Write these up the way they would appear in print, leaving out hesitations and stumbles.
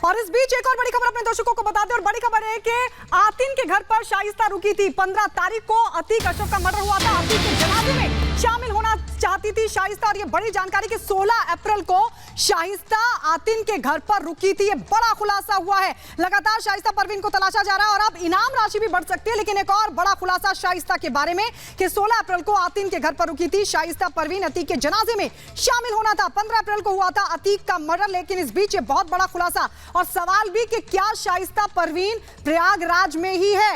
और इस बीच एक और बड़ी खबर अपने दर्शकों को बता दें, और बड़ी खबर है कि आतिन के घर पर शाइस्ता रुकी थी। 15 तारीख को अतीक अशरफ का मर्डर हुआ था। अतीक के जनाजे में शामिल होना चाहती थी शाइस्ता, और ये बड़ी जानकारी कि 16 अप्रैल को शाइस्ता आतिन के घर पर रुकी थी। ये बड़ा खुलासा हुआ है। लगातार शाइस्ता परवीन को तलाशा जा रहा है और अब इनाम राशि भी बढ़ सकती है। लेकिन एक और बड़ा खुलासा शाइस्ता के बारे में कि 16 अप्रैल को आतिन के घर पर रुकी थी शाइस्ता परवीन। अतीक के जनाजे में शामिल होना था। 15 अप्रैल को हुआ था अतीक का मर्डर। लेकिन इस बीच ये बहुत बड़ा खुलासा और सवाल भी कि क्या शाइस्ता परवीन प्रयागराज में ही है।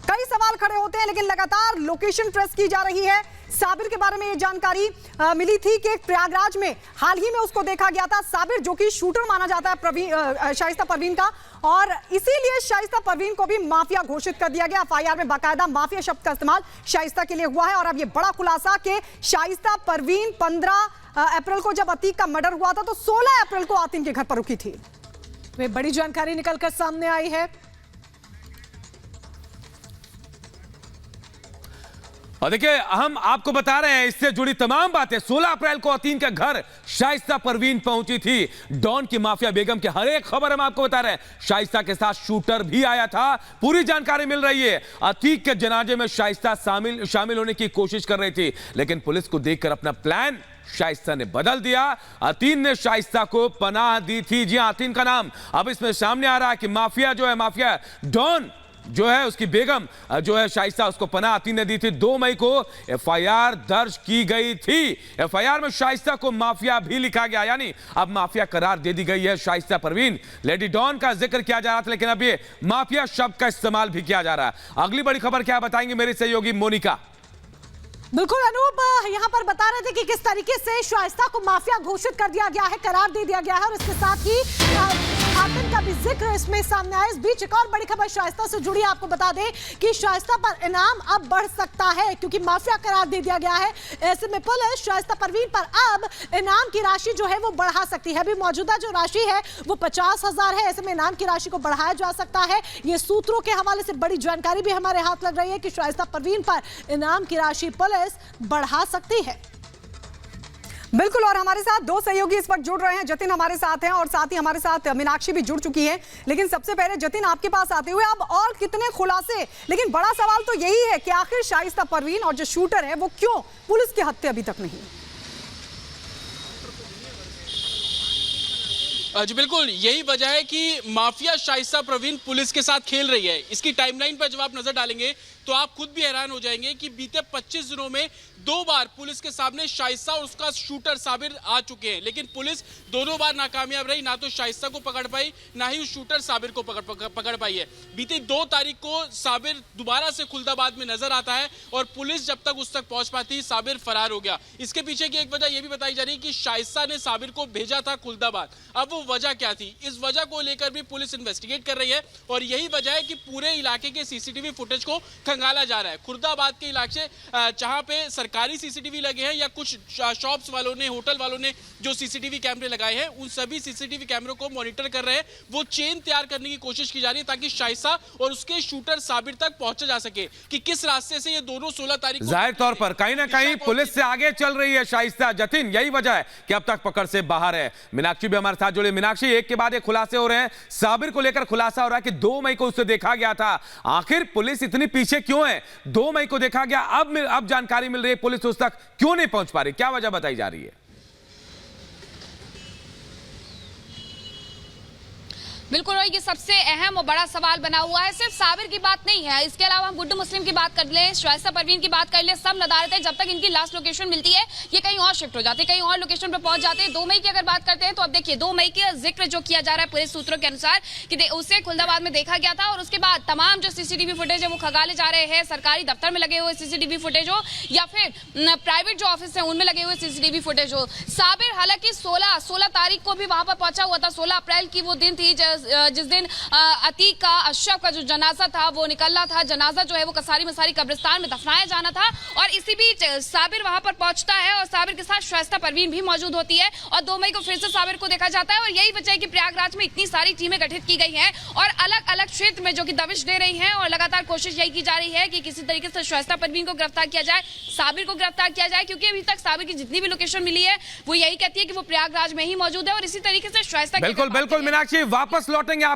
कई सवाल खड़े होते हैं, लेकिन लगातार लोकेशन ट्रेस की जा रही है। साबिर के बारे में ये जानकारी मिली थी कि प्रयागराज में हाल ही में उसको देखा गया था। साबिर जो कि शूटर माना जाता है शाइस्ता परवीन का, और इसीलिए शाइस्ता परवीन को भी माफिया घोषित कर दिया गया। एफआईआर में बाकायदा माफिया शब्द का इस्तेमाल शाइस्ता के लिए हुआ है। और अब ये बड़ा खुलासा कि शाइस्ता परवीन 15 अप्रैल को जब अतीक का मर्डर हुआ था तो 16 अप्रैल को आतिन के घर पर रुकी थी। वे बड़ी जानकारी निकलकर सामने आई है। और देखिए, हम आपको बता रहे हैं इससे जुड़ी तमाम बातें। 16 अप्रैल को अतीन का घर शाइस्ता परवीन पहुंची थी। डॉन की माफिया बेगम की हर एक खबर हम आपको बता रहे हैं। शाइस्ता के साथ शूटर भी आया था, पूरी जानकारी मिल रही है। अतीक के जनाजे में शाइस्ता शामिल होने की कोशिश कर रही थी, लेकिन पुलिस को देखकर अपना प्लान शाइस्ता ने बदल दिया। अतीन ने शाइस्ता को पनाह दी थी। जी हां, अतीन का नाम अब इसमें सामने आ रहा है कि माफिया जो है, माफिया डॉन जो है, उसकी बेगम जो है शाइस्ता, उसको पनाह अतीन ने दी थी। 2 मई को एफआईआर दर्ज की गई थी। एफआईआर में शाइस्ता को माफिया भी लिखा गया, यानी अब माफिया करार दे दी गई है शाइस्ता परवीन। लेडी डॉन का जिक्र किया जा रहा था, लेकिन अब ये माफिया शब्द का इस्तेमाल भी किया जा रहा है। अगली बड़ी खबर क्या बताएंगे मेरी सहयोगी मोनिका। बिल्कुल अनूप, यहाँ पर बता रहे थे कि किस तरीके से शाइस्ता को माफिया घोषित कर दिया गया है, करार दे दिया गया है, और इसके साथ ही आतिन का भी जिक्र इसमें सामने आया। इस बीच एक और बड़ी खबर शाइस्ता से जुड़ी, आपको बता दें कि शाइस्ता पर इनाम अब बढ़ सकता है क्योंकि माफिया करार दे दिया गया है। ऐसे में पुलिस शाइस्ता परवीन पर अब इनाम की राशि जो है वो बढ़ा सकती है। अभी मौजूदा जो राशि है वो 50,000 है। ऐसे में इनाम की राशि को बढ़ाया जा सकता है। ये सूत्रों के हवाले से बड़ी जानकारी भी हमारे हाथ लग रही है कि शाइस्ता परवीन पर इनाम की राशि पुलिस बढ़ा सकती है। बिल्कुल, और हमारे साथ 2 सहयोगी इस वक्त जुड़ रहे हैं। जतिन हमारे साथ हैं और साथ ही हमारे साथ मीनाक्षी भी जुड़ चुकी है। लेकिन सबसे पहले जतिन, आपके पास आते हुए अब और कितने खुलासे, लेकिन बड़ा सवाल तो यही है कि आखिर शाइस्ता परवीन और जो शूटर है वो क्यों पुलिस के हत्थे अभी तक नहीं? जी बिल्कुल, यही वजह है कि माफिया शाइस्ता परवीन पुलिस के साथ खेल रही है। इसकी टाइमलाइन पर जब आप नजर डालेंगे तो आप खुद भी हैरान हो जाएंगे कि बीते 25 दिनों में 2 बार पुलिस के सामने शाइस्ता और उसका शूटर साबिर आ चुके हैं, लेकिन पुलिस दोनों बार नाकामयाब रही। ना तो शाइस्ता को पकड़ पाई, ना ही उस शूटर साबिर को पकड़ पाई है। बीती 2 तारीख को साबिर दोबारा से खुलदाबाद में नजर आता है और पुलिस जब तक उस तक पहुंच पाती, साबिर फरार हो गया। इसके पीछे की एक वजह यह भी बताई जा रही है कि शाइस्ता ने साबिर को भेजा था खुलदाबाद। अब वो वजह क्या थी, इस वजह को लेकर भी पुलिस इन्वेस्टिगेट कर रही है, और यही वजह है कि पूरे इलाके के सीसीटीवी फुटेज को खंगाला जा रहा है। खुर्दाबाद के इलाके जहां पे सरकारी सीसीटीवी लगे हैं या कुछ शॉप्स वालों ने, होटल वालों ने जो सीसीटीवी कैमरे लगाए हैं, उन सभी सीसीटीवी कैमरों को मॉनिटर कर रहे हैं। वो चेन तैयार करने की कोशिश की जा रही है ताकि शाइस्ता और उसके शूटर साबिर तक पहुंचा जा सके कि किस रास्ते से ये दोनों 16 तारीख को जाहिर तौर पर कहीं ना कहीं पुलिस से आगे चल रही है शाइस्ता। जतिन, यही वजह है कि अब तक पकड़ से बाहर है। मीनाक्षी भी हमारे साथ जुड़े। मीनाक्षी, एक के बाद एक खुलासे हो रहे हैं। साबिर को लेकर खुलासा हो रहा है कि 2 मई को उसे देखा गया था। आखिर पुलिस इतनी पीछे क्यों है? 2 मई को देखा गया, अब जानकारी मिल रही है पुलिस उस तक क्यों नहीं पहुंच पा रही, क्या वजह बताई जा रही है? बिल्कुल, और ये सबसे अहम और बड़ा सवाल बना हुआ है। सिर्फ साबिर की बात नहीं है, इसके अलावा हम गुड्डू मुस्लिम की बात कर लें, शाइस्ता परवीन की बात कर लें, सब नदारत है। जब तक इनकी लास्ट लोकेशन मिलती है ये कहीं और शिफ्ट हो जाते हैं, कहीं और लोकेशन पर पहुंच जाते हैं। 2 मई की अगर बात करते हैं तो अब देखिए 2 मई का जिक्र जो किया जा रहा है पुलिस सूत्रों के अनुसार कि उसे खुलदाबाद में देखा गया था, और उसके बाद तमाम जो सीसीटीवी फुटेज है वो खंगाले जा रहे हैं। सरकारी दफ्तर में लगे हुए सीसीटीवी फुटेज हो या फिर प्राइवेट जो ऑफिस है उनमें लगे हुए सीसीटीवी फुटेज हो। साबिर हालांकि 16 तारीख को भी वहां पर पहुंचा हुआ था। 16 अप्रैल की वो दिन थी जिस दिन अतीक का, अशरफ का जो जनाजा था वो निकलना था। जनाजा जो है वो कसारी मसारी कब्रिस्तान में दफनाया जाना था, और इसी बीच साबिर वहां पर पहुंचता है और साबिर के साथ शाइस्ता परवीन भी मौजूद होती है, और 2 मई को फिर से साबिर को देखा जाता है। और यही वजह है कि प्रयागराज में इतनी सारी टीमें गठित की गई हैं और अलग अलग क्षेत्र में जो कि दबिश दे रही हैं, और लगातार कोशिश यही की जा रही है कि किसी तरीके से शाइस्ता परवीन को गिरफ्तार किया जाए, साबिर को गिरफ्तार किया जाए, क्योंकि अभी तक साबिर की जितनी भी लोकेशन मिली है वो यही कहती है कि वो प्रयागराज में ही मौजूद है, और इसी तरीके से शाइस्ता। बिल्कुल बिल्कुल मीनाक्षी, वापस लौटेंगे आप